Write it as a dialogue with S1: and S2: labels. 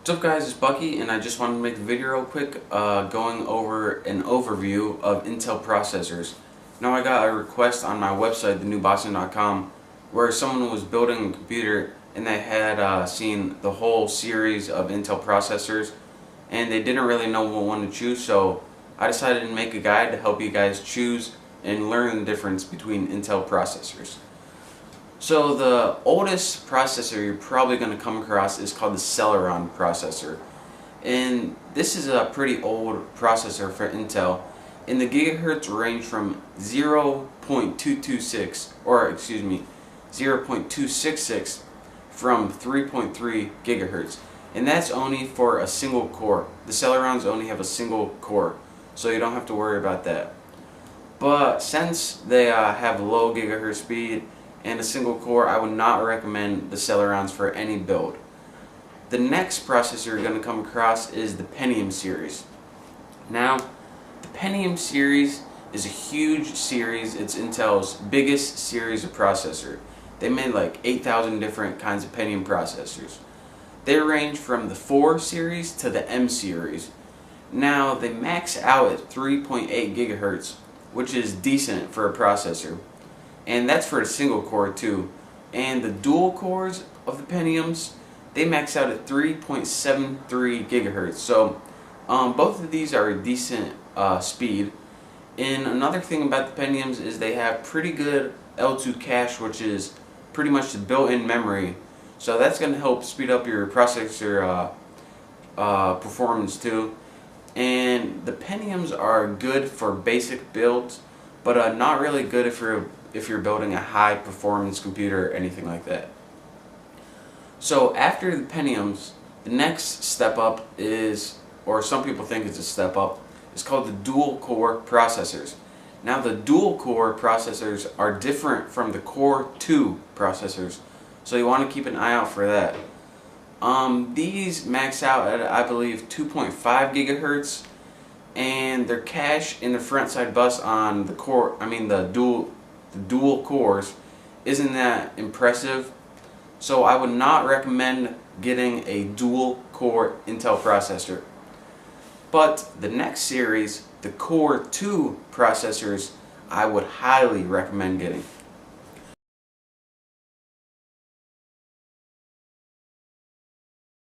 S1: What's up guys, it's Bucky and I just wanted to make a video real quick going over an overview of Intel processors. Now I got a request on my website, thenewboston.com, where someone was building a computer and they had seen the whole series of Intel processors and they didn't really know what one to choose, so I decided to make a guide to help you guys choose and learn the difference between Intel processors. So the oldest processor you're probably going to come across is called the Celeron processor. And this is a pretty old processor for Intel. And the gigahertz range from 0.226, or excuse me, 0.266 from 3.3 gigahertz. And that's only for a single core. The Celerons only have a single core, so you don't have to worry about that. But since they have low gigahertz speed and a single core, I would not recommend the Celerons for any build. The next processor you're going to come across is the Pentium series. Now, the Pentium series is a huge series. It's Intel's biggest series of processor. They made like 8,000 different kinds of Pentium processors. They range from the 4 series to the M series. Now, they max out at 3.8 gigahertz, which is decent for a processor. And that's for a single core too. And the dual cores of the Pentiums, they max out at 3.73 gigahertz. So both of these are a decent speed. And another thing about the Pentiums is they have pretty good L2 cache, which is pretty much the built-in memory. So that's going to help speed up your processor performance too. And the Pentiums are good for basic builds, but not really good if you're building a high performance computer or anything like that. So after the Pentiums, the next step up is, or some people think it's a step up, is called the dual core processors. Now the dual core processors are different from the Core 2 processors, so you want to keep an eye out for that. These max out at, I believe, 2.5 gigahertz, and their cache in the front side bus on the core, the dual cores, isn't that impressive. So I would not recommend getting a dual core Intel processor. But the next series, the Core 2 processors, I would highly recommend getting.